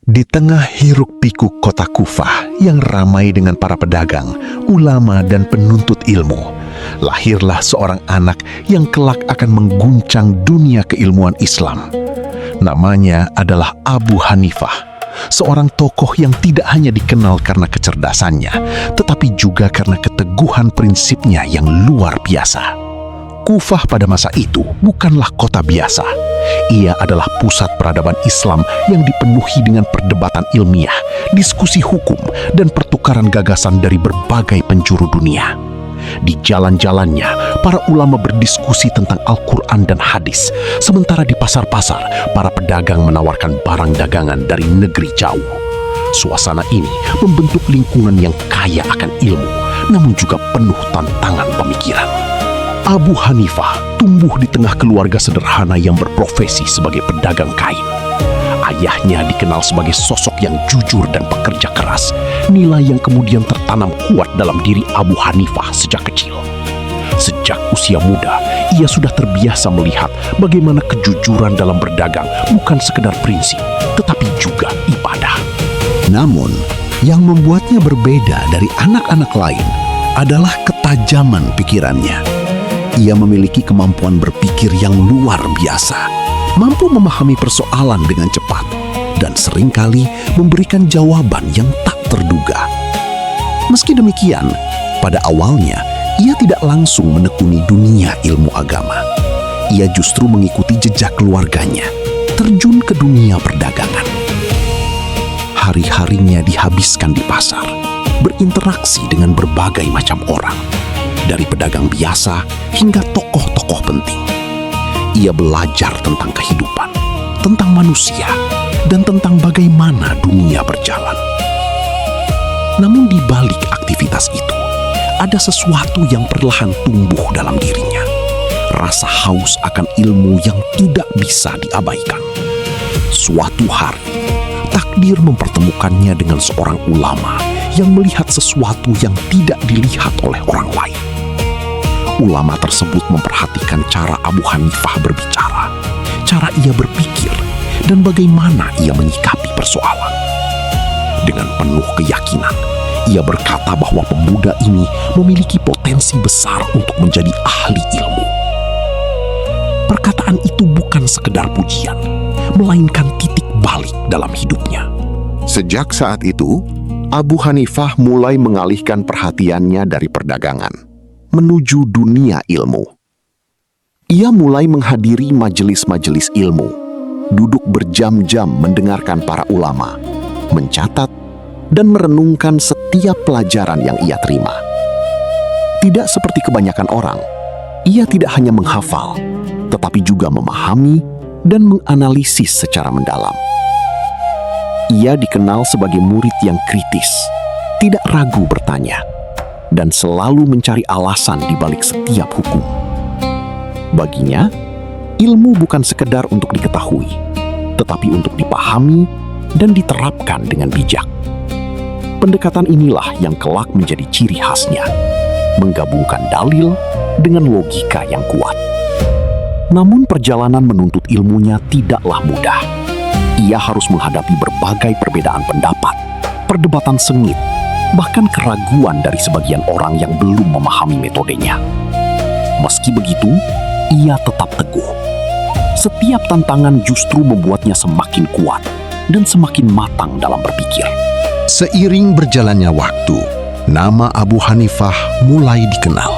Di tengah hiruk-pikuk kota Kufah yang ramai dengan para pedagang, ulama, dan penuntut ilmu, lahirlah seorang anak yang kelak akan mengguncang dunia keilmuan Islam. Namanya adalah Abu Hanifah, seorang tokoh yang tidak hanya dikenal karena kecerdasannya, tetapi juga karena keteguhan prinsipnya yang luar biasa. Kufah pada masa itu bukanlah kota biasa. Ia adalah pusat peradaban Islam yang dipenuhi dengan perdebatan ilmiah, diskusi hukum, dan pertukaran gagasan dari berbagai penjuru dunia. Di jalan-jalannya, para ulama berdiskusi tentang Al-Quran dan hadis, sementara di pasar-pasar, para pedagang menawarkan barang dagangan dari negeri jauh. Suasana ini membentuk lingkungan yang kaya akan ilmu, namun juga penuh tantangan pemikiran. Abu Hanifah tumbuh di tengah keluarga sederhana yang berprofesi sebagai pedagang kain. Ayahnya dikenal sebagai sosok yang jujur dan pekerja keras, nilai yang kemudian tertanam kuat dalam diri Abu Hanifah sejak kecil. Sejak usia muda, ia sudah terbiasa melihat bagaimana kejujuran dalam berdagang bukan sekedar prinsip, tetapi juga ibadah. Namun, yang membuatnya berbeda dari anak-anak lain adalah ketajaman pikirannya. Ia memiliki kemampuan berpikir yang luar biasa, mampu memahami persoalan dengan cepat, dan seringkali memberikan jawaban yang tak terduga. Meski demikian, pada awalnya ia tidak langsung menekuni dunia ilmu agama. Ia justru mengikuti jejak keluarganya, terjun ke dunia perdagangan. Hari-harinya dihabiskan di pasar, berinteraksi dengan berbagai macam orang, dari pedagang biasa hingga tokoh-tokoh penting. Ia belajar tentang kehidupan, tentang manusia, dan tentang bagaimana dunia berjalan. Namun di balik aktivitas itu, ada sesuatu yang perlahan tumbuh dalam dirinya. Rasa haus akan ilmu yang tidak bisa diabaikan. Suatu hari, takdir mempertemukannya dengan seorang ulama yang melihat sesuatu yang tidak dilihat oleh orang lain. Ulama tersebut memperhatikan cara Abu Hanifah berbicara, cara ia berpikir, dan bagaimana ia menyikapi persoalan. Dengan penuh keyakinan, ia berkata bahwa pemuda ini memiliki potensi besar untuk menjadi ahli ilmu. Perkataan itu bukan sekedar pujian, melainkan titik balik dalam hidupnya. Sejak saat itu, Abu Hanifah mulai mengalihkan perhatiannya dari perdagangan menuju dunia ilmu. Ia mulai menghadiri majelis-majelis ilmu, duduk berjam-jam mendengarkan para ulama, mencatat, dan merenungkan setiap pelajaran yang ia terima. Tidak seperti kebanyakan orang, ia tidak hanya menghafal, tetapi juga memahami dan menganalisis secara mendalam. Ia dikenal sebagai murid yang kritis, tidak ragu bertanya, dan selalu mencari alasan di balik setiap hukum. Baginya, ilmu bukan sekedar untuk diketahui, tetapi untuk dipahami dan diterapkan dengan bijak. Pendekatan inilah yang kelak menjadi ciri khasnya, menggabungkan dalil dengan logika yang kuat. Namun perjalanan menuntut ilmunya tidaklah mudah. Ia harus menghadapi berbagai perbedaan pendapat, perdebatan sengit, bahkan keraguan dari sebagian orang yang belum memahami metodenya. Meski begitu, ia tetap teguh. Setiap tantangan justru membuatnya semakin kuat dan semakin matang dalam berpikir. Seiring berjalannya waktu, nama Abu Hanifah mulai dikenal.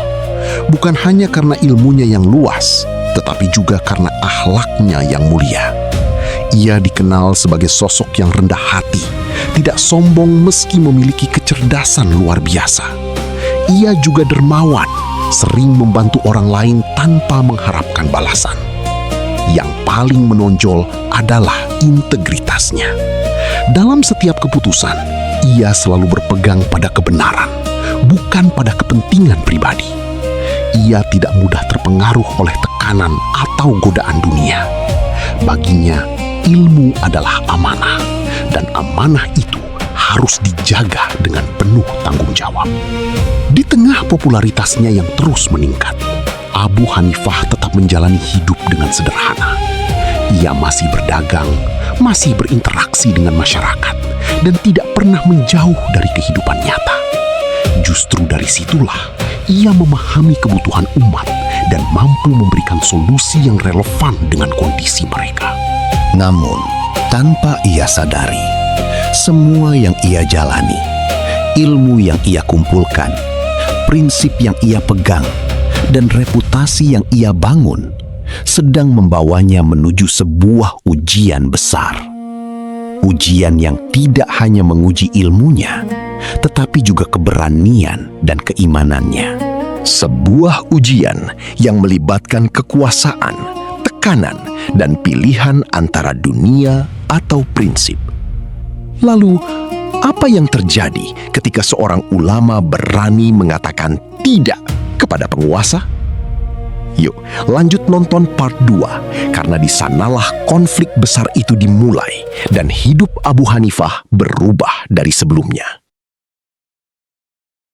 Bukan hanya karena ilmunya yang luas, tetapi juga karena akhlaknya yang mulia. Ia dikenal sebagai sosok yang rendah hati, tidak sombong meski memiliki kecerdasan luar biasa. Ia juga dermawan, sering membantu orang lain tanpa mengharapkan balasan. Yang paling menonjol adalah integritasnya. Dalam setiap keputusan, ia selalu berpegang pada kebenaran, bukan pada kepentingan pribadi. Ia tidak mudah terpengaruh oleh tekanan atau godaan dunia. Baginya, ilmu adalah amanah, dan amanah itu harus dijaga dengan penuh tanggung jawab. Di tengah popularitasnya yang terus meningkat, Abu Hanifah tetap menjalani hidup dengan sederhana. Ia masih berdagang, masih berinteraksi dengan masyarakat dan tidak pernah menjauh dari kehidupan nyata. Justru dari situlah ia memahami kebutuhan umat dan mampu memberikan solusi yang relevan dengan kondisi mereka. Namun, tanpa ia sadari, semua yang ia jalani, ilmu yang ia kumpulkan, prinsip yang ia pegang, dan reputasi yang ia bangun sedang membawanya menuju sebuah ujian besar. Ujian yang tidak hanya menguji ilmunya, tetapi juga keberanian dan keimanannya. Sebuah ujian yang melibatkan kekuasaan, tekanan, dan pilihan antara dunia atau prinsip. Lalu, apa yang terjadi ketika seorang ulama berani mengatakan tidak kepada penguasa? Yuk, lanjut nonton part 2, karena di sanalah konflik besar itu dimulai dan hidup Abu Hanifah berubah dari sebelumnya.